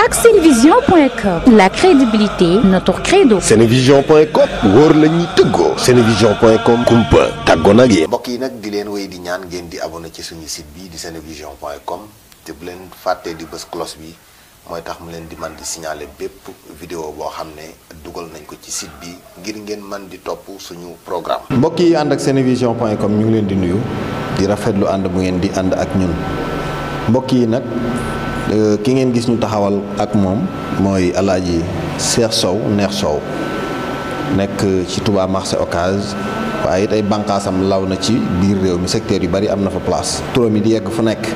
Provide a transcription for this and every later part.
ak senevision.com. La crédibilité, notre credo. senevision.com wóor la ñuy tëggoo. senevision.com kumpa tàggoo nag yéen. mbokk yi nag di leen wéy di ñaan ngeen di abonné ci suñu site bi di senevision.com te bu leen fàttee di bës cloche bi mooy tax mu leen di man di signaler bépp vidéo boo xam ne dugal nañ ko ci site bi ngir ngeen man di topp suñu programme. mbokk yi ànd ak senevision.com ñu ngi leen di nuyu di rafetlu ànd bu ngeen di ànd ak ñun mbokk yi nag ki ngeen gis ñu taxawal ak moom mooy alaaji Cheikh Sow Neex Sow nekk ci Touba marché Ocass waaye it ay bànqaasam law na ci biir réew mi secteur yu bari am na fa place turam yi di yegg fu nekk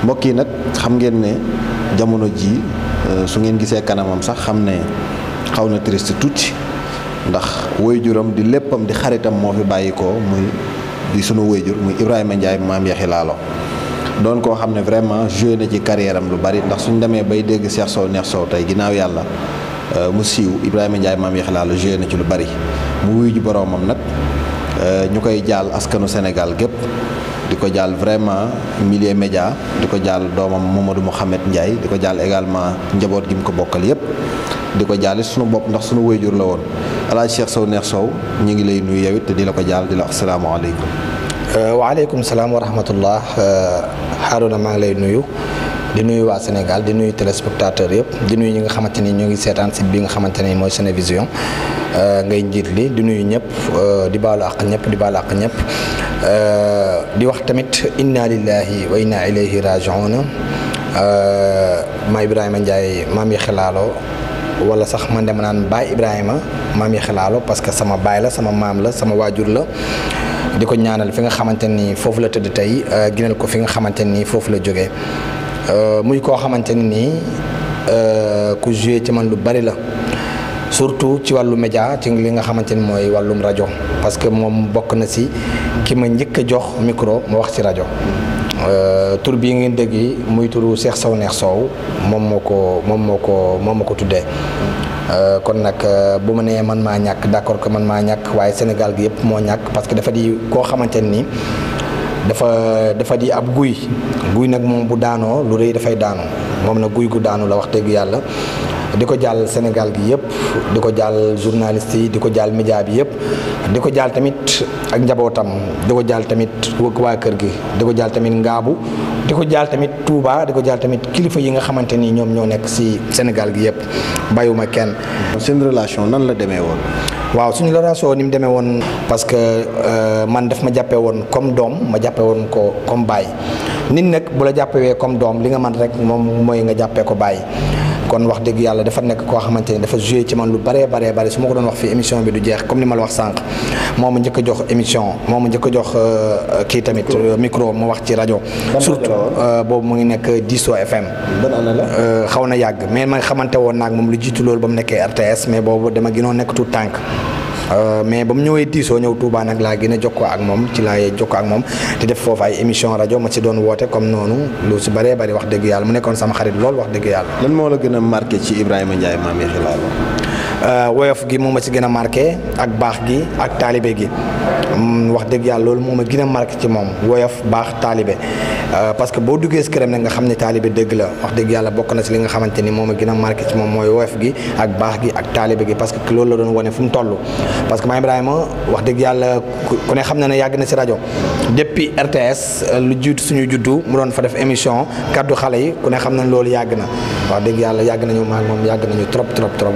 mbokk yi nag xam ngeen ne jamono ji su ngeen gisee kanamam sax xam ne xaw na triste tuuti ndax waajuram di léppam di xaritam moo fi bàyyi ko muy di sunu waajur muy Ibrahima Ndiaye maam Yaxi Laalo doon koo xam ne vraiment joué na ci carrière am lu bari ndax suñ demee bay dégg Cheikh Sow Neex Sow tey ginnaaw yàlla mu siiw Ibrahima Ndiaye maam Yaxi Laalo joué na ci lu bari mu wuyu ji boroomam nag ñu koy jaal askanu Sénégal gépp di ko jaal vraiment milieu média di ko jaal doomam Mamadou Mouhamed Ndiaye di ko jaal également njaboot gi mu ko bokkal yépp di ko jaal sunu bopp ndax sunu waajur la woon alaaji Cheikh Sow Neex Sow ñu ngi lay nuyu yow it te di la ko jaal di la wax asalaamaaleykum. waaleykum salaam wa rahmatullah Harouna maa ngi lay nuyu di nuyu waa Sénégal di nuyu téléspectateur yëpp di nuyu ñi nga xamante ni ñoo ngi seetaan site bi nga xamante ni mooy Senevision ngay njiit li di nuyu ñëpp di baalu àq ñëpp di baalu àq ñëpp di wax tamit inna lillahi wa inna ilayhi raji'un ma Ibrahima Ndiaye maam Yaxi Laalo wala sax man dama naan baay Ibrahima maam Yaxi Laalo parce que sama baay la sama maam la sama waajur la di ko ñaanal fi nga xamante ni foofu la tëdd tey ginal ko fi nga xamante ni foofu la jógee muy koo xamante ni ku joué ci man lu bari la surtout ci wàllu média ci li nga xamante ni mooy wàllum rajo parce que moom bokk na si ki ma njëkk a jox micro ma wax ci rajo tur bii ngeen dégg yi muy turu Cheikh Sow Neex Sow moom moo ko tuddee kon nag bu ma nee man maa ñàkk d'accord que man maa ñàkk waaye Sénégal gi yëpp moo ñàkk parce que dafa di koo xamante ni dafa di ab guy nag moom bu daanoo lu rëy dafay daanu moom nag guy gu daanu la wax dëgg yàlla di ko jàll Sénégal gi yëpp di ko jàll journaliste yi di ko jàll média bi yëpp di ko jàll tamit ak njabootam di ko jàll tamit waa kër gi di ko jàll tamit ngaabu di ko jàll tamit Touba di ko jàll tamit kilifa yi nga xamante ni ñoom ñoo nekk ci Sénégal gi yëpp bàyyiwuma kenn. seen relation nan la demee woon. waaw suñu relation ni mu demee woon parce que man daf ma jàppee woon comme doom ma jàppee woon ko comme baay nit nag bu la jàppee comme doom li nga man rek moom mooy nga jàppee ko baay. kon wax dëgg yàlla dafa nekk koo xamante ni dafa joué ci man lu bare su ma ko doon wax fii émission bi du jeex comme ni ma la wax sànq moo ma njëkk a jox émission moo ma njëkk a jox kii tamit micro ma wax ci rajo surtout boobu mu ngi nekk Diso FM xaw na yàgg mais ma xamante woon naag moom lu jiitu loolu ba mu nekkee RTS mais boobu dama gënoon nekk tout tànk mais ba mu ñëwee Diso ñëw Touba nag laa gën a jokkoo ak moom ci laay jokkoo ak moom te def foofu ay émission rajo ma ci doon woote comme noonu lu si bëree bëri wax dëgg yàlla mu nekkoon sama xarit lool wax dëgg yàlla. lan moo la gën a marqué ci Ibrahima Ndiaye maam Yaxi Laalo. woyof gi moo ma ci gën a marqué ak baax gi ak taalibe gi wax dëgg yàlla loolu moo ma gën a marqué ci moom woyof baax taalibe parce que boo duggee si këram nag nga xam ne taalibe dëgg la wax dëgg yàlla bokk na si li nga xamante ni moo ma gën a marqué ci moom mooy woyof gi ak baax gi ak taalibe gi parce que loolu la doon wane fu mu toll parce que maam Ibrahima wax dëgg yàlla ku ne xam na ne yàgg na si rajo depuis RTS lu jiitu suñu juddu mu doon fa def émission kaddu xale yi ku ne xam na loolu yàgg na wax dëgg yàlla yàgg nañu maag moom yàgg nañu trop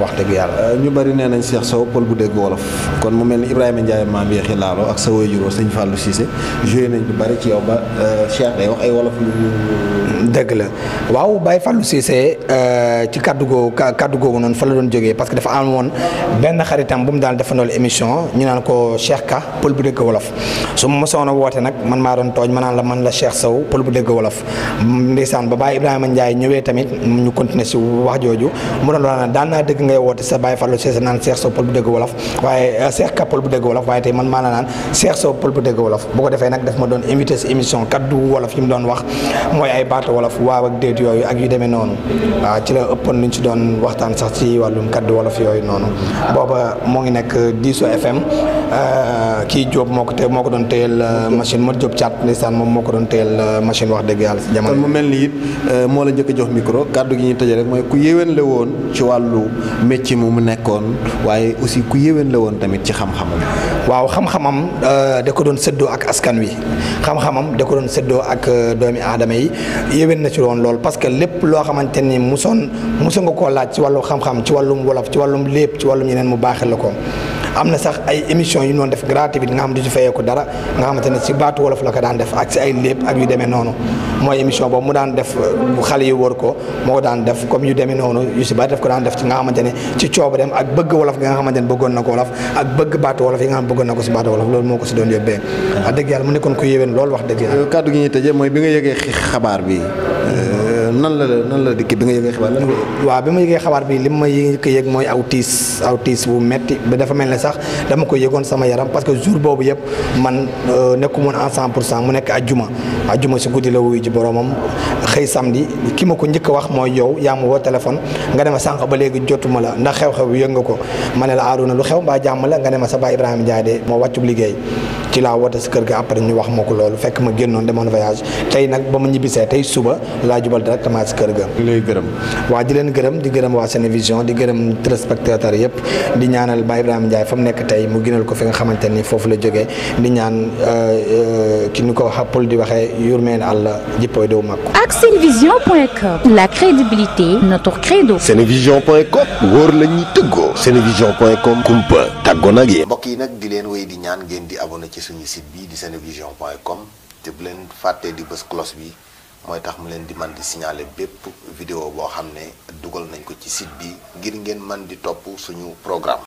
wax dëgg yàlla. ñu bari nee nañ Cheikh Sow pël bu dégg wolof kon mu mel ni Ibrahima Ndiaye maam Yaxi Laalo ak sa waajur sëñ Fallou Cissé joué nañ lu bari ci yow ba Cheikh day wax ay wolof yu. dëgg la waaw Baye Fallou Cissé ci kaddu googu noonu fa la doon jógee parce que dafa am woon benn xaritam bu mu daan defandool émission ñu naan ko Cheikh Ka pël bu dégg wolof su ma mosoon a woote nag man maa doon tooñ ma naan la man la Cheikh Sow pël bu dégg wolof ndeysaan ba Baye Ibrahima Ndiaye ñëwee tamit ñu continuer si wax jooju mu doon wax daan naa dëgg ngay woote sa Baye Fallou Cissé naan Cheikh Sow pël bu dégg wolof waaye Cheikh Ka pël bu dégg wolof waaye tey man maa naan Cheikh Sow pël bu dégg wolof bu ko defee nag daf ma doon invité si émission kaddu wolof yi mu doon wax mooy ay baatu wolof waaw ak déet yooyu ak yu demee noonu waaw ci la ëppoon luñ ci doon waxtaan sax ci wàllum kaddu wolof yooyu noonu booba moo ngi nekk Diso FM kii Diop moo ko doon téyel machine Modou Diop Thiat ndeysaan moom moo ko doon téyel machine wax dëgg yàlla si jamono. kon mu mel ni it moo la njëkk a jox micro kaddu gi ñuy ñuy tëjee rek mooy ku yéwén la woon ci wàllu métier mu nekkoon waaye aussi ku yéwén la woon tamit ci xam-xamam. waaw xam-xamam da ko doon séddoo ak askan wi xam-xamam da ko doon séddoo ak doomi aadama yi yéwén na ci woon lool parce que lépp loo xamante ni musoon nga koo laaj ci wàllu xam-xam ci wàllum wolof ci wàllum lépp ci wàllum yeneen mu baaxee la ko. am na sax ay émissions yu noonu def gratuite nga xam du ci fayee ko dara nga xamante ne si baatu wolof la ko daan def ak si ay lépp ak yu demee noonu mooy émission boobu mu daan def bu xale yu wër ko moo ko daan def comme yu demee noonu yu si bari def ko daan def ci nga xamante ne ci coobareem ak bëgg wolof gi nga xamante ne bëggoon na ko wolof ak bëgg baatu wolof yi nga xam bëggoon na ko si baatu wolof loolu moo ko si doon yóbbee wax dëgg yàlla mu nekkoon ko yéwén loolu wax dëgg yàlla. kàddu gi ñuy tëjee mooy bi nga yëgee xabaar bi nan la dikki bi nga yëgee xabaar lan nga yëg. waaw bi ma yëgee xabaar bi li ma yëg mooy aw tiis bu metti ba dafa mel ne sax dama ko yëgoon sama yaram parce que jour boobu yëpp man nekku moon en 100% mu nekk ajjuma si guddi la wuyu ji boromam xëy samedi ki ma ko njëkk a wax mooy yow yaa ma woo téléphone nga ne ma sànq ba léegi jotuma la ndax xew-xew bi yëg nga ko ma ne la Arouna lu xew mbaa jàmm la nga ne ma sa baay Ibrahima Ndiaye de moo wàccub liggéey ci laa woote si kër ga après ñu wax ma ko loolu fekk ma génnoon demoon voyage tey nag ba ma ñibbisee tey suba laa jubal directement si kër ga. di lay gërëm. waaw di leen gërëm di gërëm waa Sénévision di gërëm téléspectateurs yëpp di ñaanal Baye Ibrahima Ndiaye fa mu nekk tey mu gënal ko fi nga xamante ni foofu la jógee di ñaan ki ñu ko xappul di waxee yurmeen àlla jippooy dow mag. ak Senevision.com, la crédibilité notre credo. Senevision.com wóor la ñuy tëggoo. Senevision.com kumpa tàggoon ak yéen. mbokk yi nag di leen wéy di ñaan ngeen di abonné ci suñu site bi di Senevision.com te bu leen fàttee di bës cloche bi mooy tax mu leen di man di signaler bépp vidéo boo xam ne dugal nañ ko ci site bi ngir ngeen man di topp suñu programme.